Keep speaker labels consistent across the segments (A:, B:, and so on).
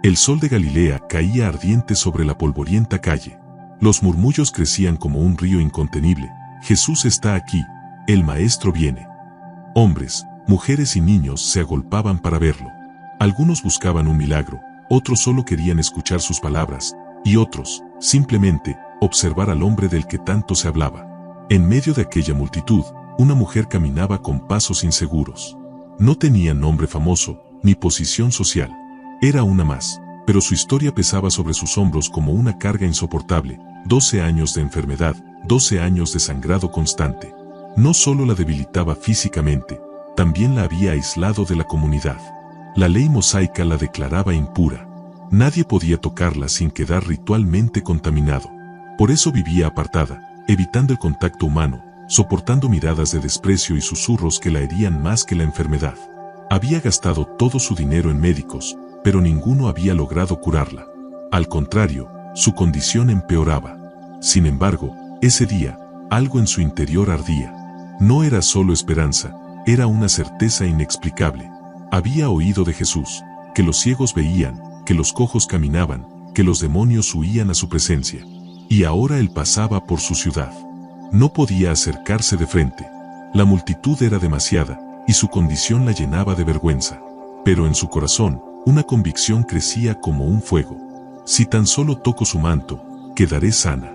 A: El sol de Galilea caía ardiente sobre la polvorienta calle. Los murmullos crecían como un río incontenible. Jesús está aquí, el Maestro viene. Hombres, mujeres y niños se agolpaban para verlo. Algunos buscaban un milagro, otros solo querían escuchar sus palabras, y otros, simplemente, observar al hombre del que tanto se hablaba. En medio de aquella multitud, una mujer caminaba con pasos inseguros. No tenía nombre famoso, ni posición social. Era una más, pero su historia pesaba sobre sus hombros como una carga insoportable. 12 años de enfermedad, 12 años de sangrado constante. No solo la debilitaba físicamente, también la había aislado de la comunidad. La ley mosaica la declaraba impura. Nadie podía tocarla sin quedar ritualmente contaminado. Por eso vivía apartada, evitando el contacto humano, soportando miradas de desprecio y susurros que la herían más que la enfermedad. Había gastado todo su dinero en médicos, pero ninguno había logrado curarla. Al contrario, su condición empeoraba. Sin embargo, ese día, algo en su interior ardía. No era solo esperanza, era una certeza inexplicable. Había oído de Jesús, que los ciegos veían, que los cojos caminaban, que los demonios huían a su presencia. Y ahora él pasaba por su ciudad. No podía acercarse de frente. La multitud era demasiada, y su condición la llenaba de vergüenza. Pero en su corazón, una convicción crecía como un fuego. Si tan solo toco su manto, quedaré sana.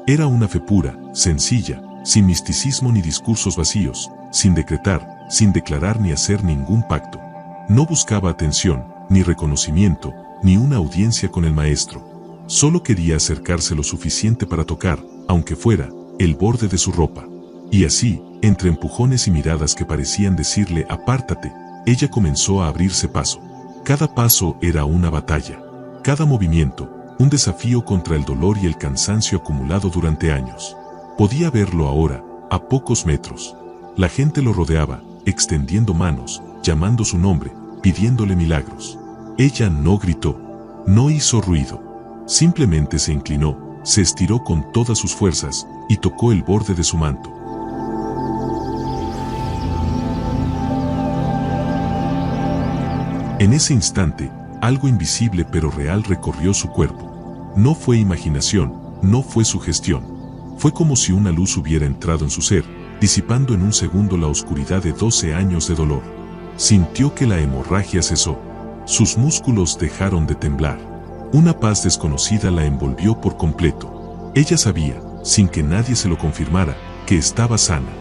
A: Era una fe pura, sencilla, sin misticismo ni discursos vacíos, sin decretar, sin declarar ni hacer ningún pacto. No buscaba atención, ni reconocimiento, ni una audiencia con el Maestro. Solo quería acercarse lo suficiente para tocar, aunque fuera, el borde de su ropa. Y así, entre empujones y miradas que parecían decirle «apártate», ella comenzó a abrirse paso. Cada paso era una batalla. Cada movimiento, un desafío contra el dolor y el cansancio acumulado durante años. Podía verlo ahora, a pocos metros. La gente lo rodeaba, extendiendo manos, llamando su nombre, pidiéndole milagros. Ella no gritó, no hizo ruido. Simplemente se inclinó, se estiró con todas sus fuerzas, y tocó el borde de su manto. En ese instante, algo invisible pero real recorrió su cuerpo. No fue imaginación, no fue sugestión. Fue como si una luz hubiera entrado en su ser, disipando en un segundo la oscuridad de 12 años de dolor. Sintió que la hemorragia cesó. Sus músculos dejaron de temblar. Una paz desconocida la envolvió por completo. Ella sabía, sin que nadie se lo confirmara, que estaba sana.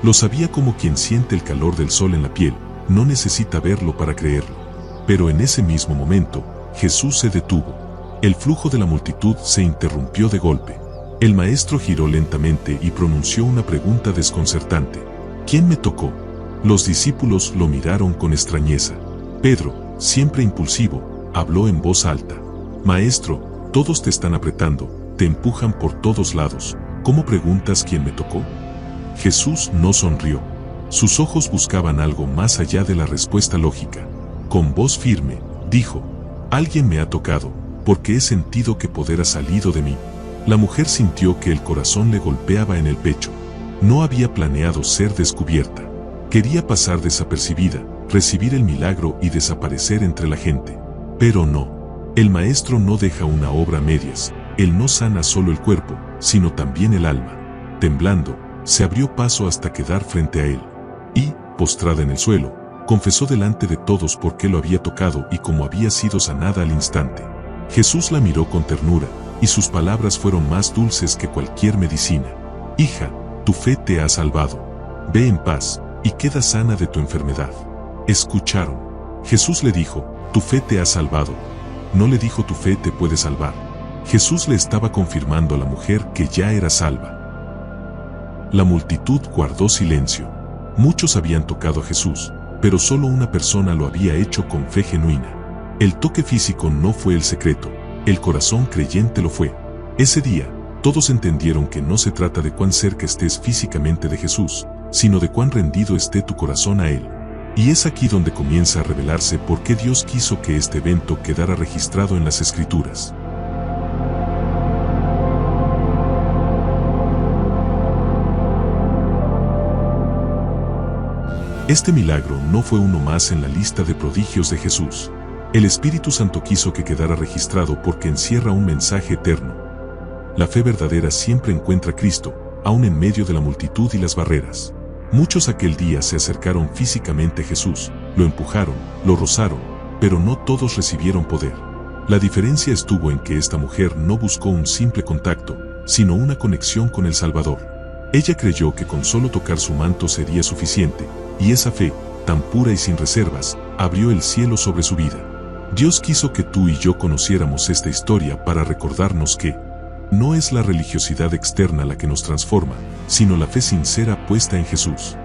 A: Lo sabía como quien siente el calor del sol en la piel, no necesita verlo para creerlo. Pero en ese mismo momento, Jesús se detuvo. El flujo de la multitud se interrumpió de golpe. El Maestro giró lentamente y pronunció una pregunta desconcertante. ¿Quién me tocó? Los discípulos lo miraron con extrañeza. Pedro, siempre impulsivo, habló en voz alta. Maestro, todos te están apretando, te empujan por todos lados. ¿Cómo preguntas quién me tocó? Jesús no sonrió. Sus ojos buscaban algo más allá de la respuesta lógica. Con voz firme, dijo, «Alguien me ha tocado, porque he sentido que poder ha salido de mí». La mujer sintió que el corazón le golpeaba en el pecho. No había planeado ser descubierta. Quería pasar desapercibida, recibir el milagro y desaparecer entre la gente. Pero no. El Maestro no deja una obra a medias. Él no sana solo el cuerpo, sino también el alma. Temblando, se abrió paso hasta quedar frente a él. Y, postrada en el suelo, confesó delante de todos por qué lo había tocado y cómo había sido sanada al instante. Jesús la miró con ternura, y sus palabras fueron más dulces que cualquier medicina. «Hija, tu fe te ha salvado. Ve en paz, y queda sana de tu enfermedad». ¿Escucharon? Jesús le dijo, «Tu fe te ha salvado». No le dijo «Tu fe te puede salvar». Jesús le estaba confirmando a la mujer que ya era salva. La multitud guardó silencio. Muchos habían tocado a Jesús, pero solo una persona lo había hecho con fe genuina. El toque físico no fue el secreto, el corazón creyente lo fue. Ese día, todos entendieron que no se trata de cuán cerca estés físicamente de Jesús, sino de cuán rendido esté tu corazón a Él. Y es aquí donde comienza a revelarse por qué Dios quiso que este evento quedara registrado en las Escrituras. Este milagro no fue uno más en la lista de prodigios de Jesús. El Espíritu Santo quiso que quedara registrado porque encierra un mensaje eterno. La fe verdadera siempre encuentra a Cristo, aun en medio de la multitud y las barreras. Muchos aquel día se acercaron físicamente a Jesús, lo empujaron, lo rozaron, pero no todos recibieron poder. La diferencia estuvo en que esta mujer no buscó un simple contacto, sino una conexión con el Salvador. Ella creyó que con solo tocar su manto sería suficiente, y esa fe, tan pura y sin reservas, abrió el cielo sobre su vida. Dios quiso que tú y yo conociéramos esta historia para recordarnos que no es la religiosidad externa la que nos transforma, sino la fe sincera puesta en Jesús.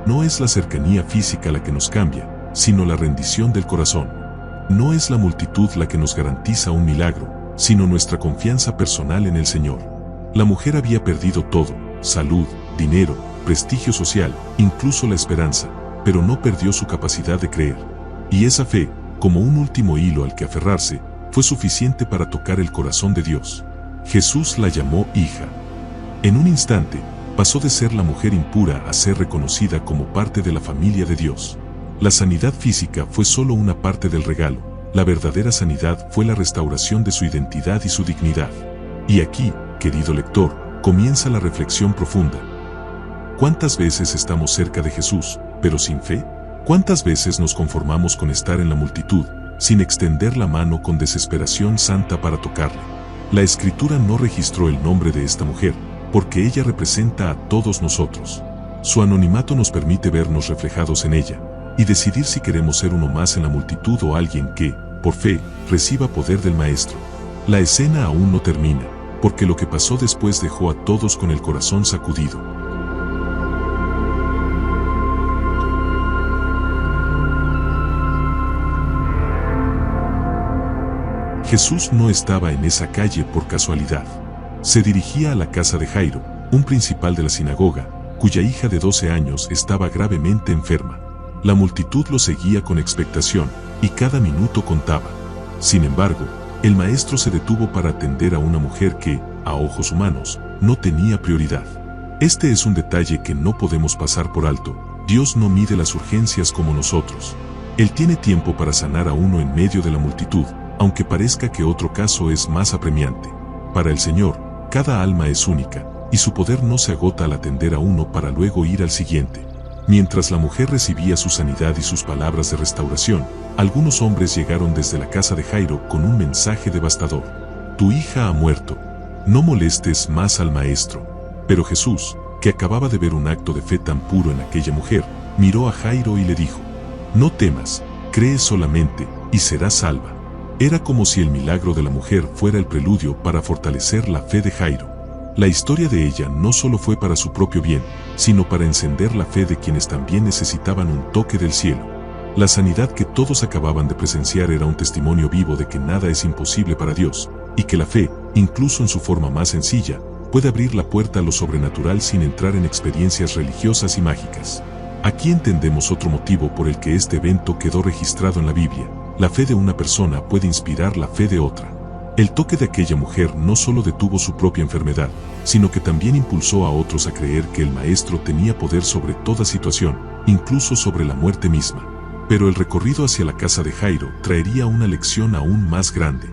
A: No es la cercanía física la que nos cambia, sino la rendición del corazón. No es la multitud la que nos garantiza un milagro, sino nuestra confianza personal en el Señor. La mujer había perdido todo: salud, dinero, prestigio social, incluso la esperanza, pero no perdió su capacidad de creer. Y esa fe, como un último hilo al que aferrarse, fue suficiente para tocar el corazón de Dios. Jesús la llamó hija. En un instante, pasó de ser la mujer impura a ser reconocida como parte de la familia de Dios. La sanidad física fue solo una parte del regalo. La verdadera sanidad fue la restauración de su identidad y su dignidad. Y aquí, querido lector, comienza la reflexión profunda. ¿Cuántas veces estamos cerca de Jesús, pero sin fe? ¿Cuántas veces nos conformamos con estar en la multitud, sin extender la mano con desesperación santa para tocarle? La Escritura no registró el nombre de esta mujer, porque ella representa a todos nosotros. Su anonimato nos permite vernos reflejados en ella, y decidir si queremos ser uno más en la multitud o alguien que, por fe, reciba poder del Maestro. La escena aún no termina, porque lo que pasó después dejó a todos con el corazón sacudido. Jesús no estaba en esa calle por casualidad. Se dirigía a la casa de Jairo, un principal de la sinagoga, cuya hija de 12 años estaba gravemente enferma. La multitud lo seguía con expectación, y cada minuto contaba. Sin embargo, el maestro se detuvo para atender a una mujer que, a ojos humanos, no tenía prioridad. Este es un detalle que no podemos pasar por alto. Dios no mide las urgencias como nosotros. Él tiene tiempo para sanar a uno en medio de la multitud, aunque parezca que otro caso es más apremiante. Para el Señor, cada alma es única, y su poder no se agota al atender a uno para luego ir al siguiente. Mientras la mujer recibía su sanidad y sus palabras de restauración, algunos hombres llegaron desde la casa de Jairo con un mensaje devastador. Tu hija ha muerto. No molestes más al maestro. Pero Jesús, que acababa de ver un acto de fe tan puro en aquella mujer, miró a Jairo y le dijo: no temas, cree solamente, y serás salva. Era como si el milagro de la mujer fuera el preludio para fortalecer la fe de Jairo. La historia de ella no solo fue para su propio bien, sino para encender la fe de quienes también necesitaban un toque del cielo. La sanidad que todos acababan de presenciar era un testimonio vivo de que nada es imposible para Dios, y que la fe, incluso en su forma más sencilla, puede abrir la puerta a lo sobrenatural sin entrar en experiencias religiosas y mágicas. Aquí entendemos otro motivo por el que este evento quedó registrado en la Biblia. La fe de una persona puede inspirar la fe de otra. El toque de aquella mujer no solo detuvo su propia enfermedad, sino que también impulsó a otros a creer que el Maestro tenía poder sobre toda situación, incluso sobre la muerte misma. Pero el recorrido hacia la casa de Jairo traería una lección aún más grande.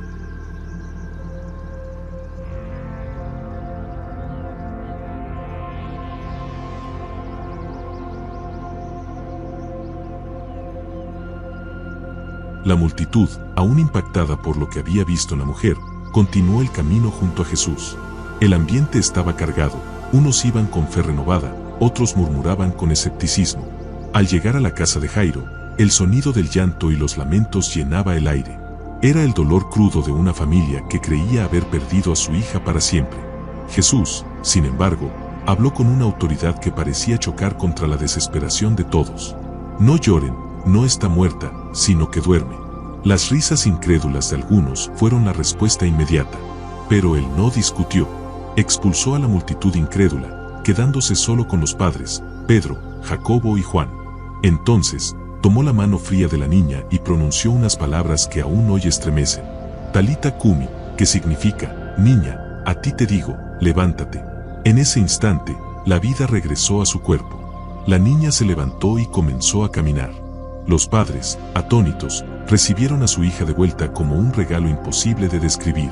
A: La multitud, aún impactada por lo que había visto en la mujer, continuó el camino junto a Jesús. El ambiente estaba cargado, unos iban con fe renovada, otros murmuraban con escepticismo. Al llegar a la casa de Jairo, el sonido del llanto y los lamentos llenaba el aire. Era el dolor crudo de una familia que creía haber perdido a su hija para siempre. Jesús, sin embargo, habló con una autoridad que parecía chocar contra la desesperación de todos. No lloren, no está muerta, sino que duerme. Las risas incrédulas de algunos fueron la respuesta inmediata, pero él no discutió. Expulsó a la multitud incrédula, quedándose solo con los padres, Pedro, Jacobo y Juan. Entonces, tomó la mano fría de la niña y pronunció unas palabras que aún hoy estremecen. Talita Kumi, que significa, niña, a ti te digo, levántate. En ese instante, la vida regresó a su cuerpo. La niña se levantó y comenzó a caminar. Los padres, atónitos, recibieron a su hija de vuelta como un regalo imposible de describir.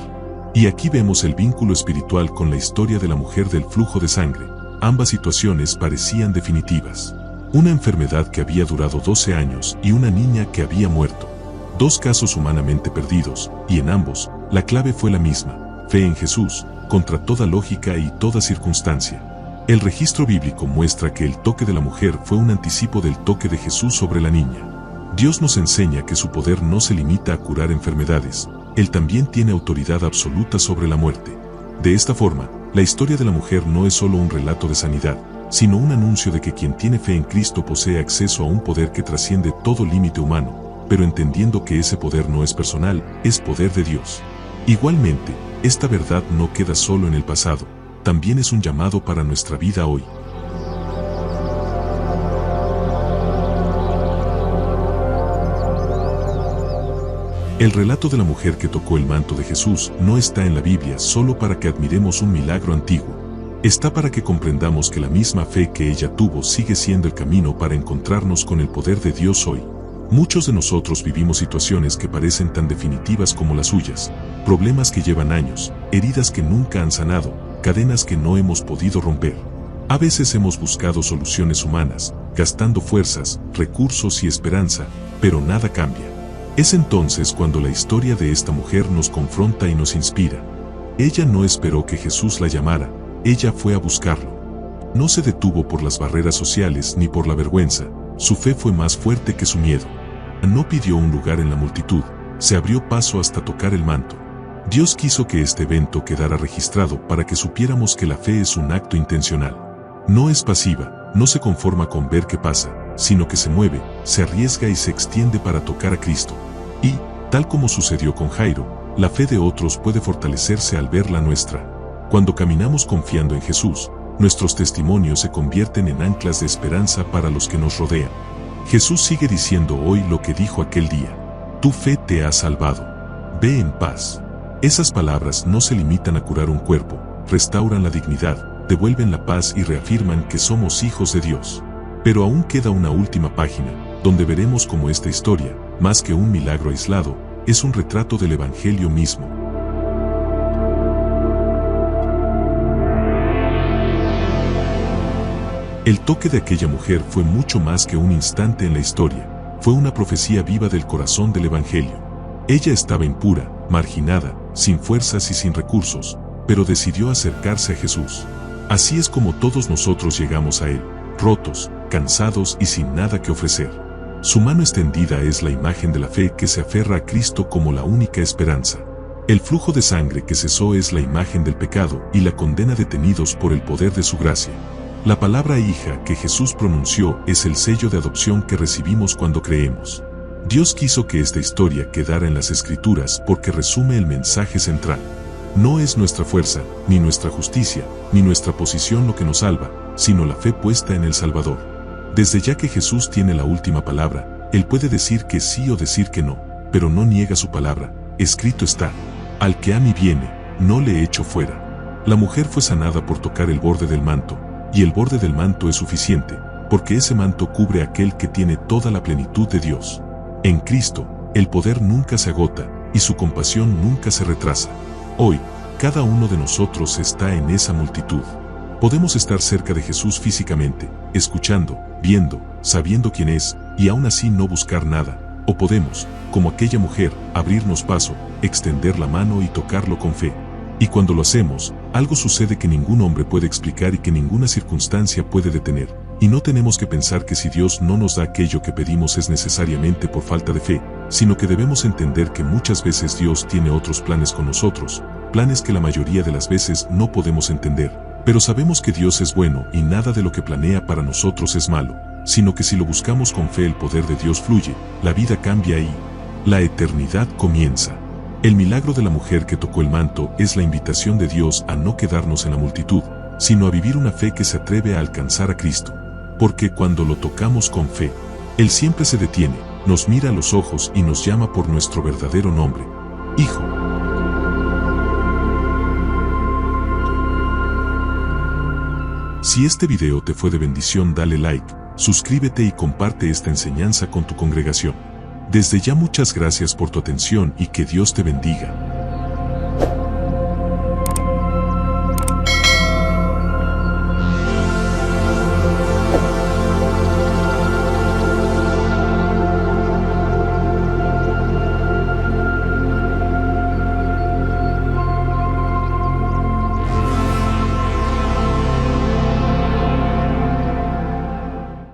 A: Y aquí vemos el vínculo espiritual con la historia de la mujer del flujo de sangre. Ambas situaciones parecían definitivas. Una enfermedad que había durado 12 años y una niña que había muerto. Dos casos humanamente perdidos, y en ambos, la clave fue la misma: fe en Jesús, contra toda lógica y toda circunstancia. El registro bíblico muestra que el toque de la mujer fue un anticipo del toque de Jesús sobre la niña. Dios nos enseña que su poder no se limita a curar enfermedades, Él también tiene autoridad absoluta sobre la muerte. De esta forma, la historia de la mujer no es solo un relato de sanidad, sino un anuncio de que quien tiene fe en Cristo posee acceso a un poder que trasciende todo límite humano, pero entendiendo que ese poder no es personal, es poder de Dios. Igualmente, esta verdad no queda solo en el pasado, también es un llamado para nuestra vida hoy. El relato de la mujer que tocó el manto de Jesús no está en la Biblia solo para que admiremos un milagro antiguo. Está para que comprendamos que la misma fe que ella tuvo sigue siendo el camino para encontrarnos con el poder de Dios hoy. Muchos de nosotros vivimos situaciones que parecen tan definitivas como las suyas, problemas que llevan años, heridas que nunca han sanado, cadenas que no hemos podido romper. A veces hemos buscado soluciones humanas, gastando fuerzas, recursos y esperanza, pero nada cambia. Es entonces cuando la historia de esta mujer nos confronta y nos inspira. Ella no esperó que Jesús la llamara, ella fue a buscarlo. No se detuvo por las barreras sociales ni por la vergüenza, su fe fue más fuerte que su miedo. No pidió un lugar en la multitud, se abrió paso hasta tocar el manto. Dios quiso que este evento quedara registrado para que supiéramos que la fe es un acto intencional. No es pasiva, no se conforma con ver qué pasa, sino que se mueve, se arriesga y se extiende para tocar a Cristo. Y, tal como sucedió con Jairo, la fe de otros puede fortalecerse al ver la nuestra. Cuando caminamos confiando en Jesús, nuestros testimonios se convierten en anclas de esperanza para los que nos rodean. Jesús sigue diciendo hoy lo que dijo aquel día: tu fe te ha salvado. Ve en paz. Esas palabras no se limitan a curar un cuerpo, restauran la dignidad, devuelven la paz y reafirman que somos hijos de Dios. Pero aún queda una última página, donde veremos cómo esta historia, más que un milagro aislado, es un retrato del Evangelio mismo. El toque de aquella mujer fue mucho más que un instante en la historia, fue una profecía viva del corazón del Evangelio. Ella estaba impura, marginada, sin fuerzas y sin recursos, pero decidió acercarse a Jesús. Así es como todos nosotros llegamos a Él, rotos, cansados y sin nada que ofrecer. Su mano extendida es la imagen de la fe que se aferra a Cristo como la única esperanza. El flujo de sangre que cesó es la imagen del pecado y la condena detenidos por el poder de su gracia. La palabra hija que Jesús pronunció es el sello de adopción que recibimos cuando creemos. Dios quiso que esta historia quedara en las Escrituras porque resume el mensaje central. No es nuestra fuerza, ni nuestra justicia, ni nuestra posición lo que nos salva, sino la fe puesta en el Salvador. Desde ya que Jesús tiene la última palabra, Él puede decir que sí o decir que no, pero no niega su palabra. Escrito está: al que a mí viene, no le echo fuera. La mujer fue sanada por tocar el borde del manto, y el borde del manto es suficiente, porque ese manto cubre a aquel que tiene toda la plenitud de Dios. En Cristo, el poder nunca se agota, y su compasión nunca se retrasa. Hoy, cada uno de nosotros está en esa multitud. Podemos estar cerca de Jesús físicamente, escuchando, viendo, sabiendo quién es, y aún así no buscar nada. O podemos, como aquella mujer, abrirnos paso, extender la mano y tocarlo con fe. Y cuando lo hacemos, algo sucede que ningún hombre puede explicar y que ninguna circunstancia puede detener. Y no tenemos que pensar que si Dios no nos da aquello que pedimos es necesariamente por falta de fe, sino que debemos entender que muchas veces Dios tiene otros planes con nosotros, planes que la mayoría de las veces no podemos entender. Pero sabemos que Dios es bueno y nada de lo que planea para nosotros es malo, sino que si lo buscamos con fe el poder de Dios fluye, la vida cambia y la eternidad comienza. El milagro de la mujer que tocó el manto es la invitación de Dios a no quedarnos en la multitud, sino a vivir una fe que se atreve a alcanzar a Cristo. Porque cuando lo tocamos con fe, Él siempre se detiene, nos mira a los ojos y nos llama por nuestro verdadero nombre: Hijo. Si este video te fue de bendición, dale like, suscríbete y comparte esta enseñanza con tu congregación. Desde ya muchas gracias por tu atención y que Dios te bendiga.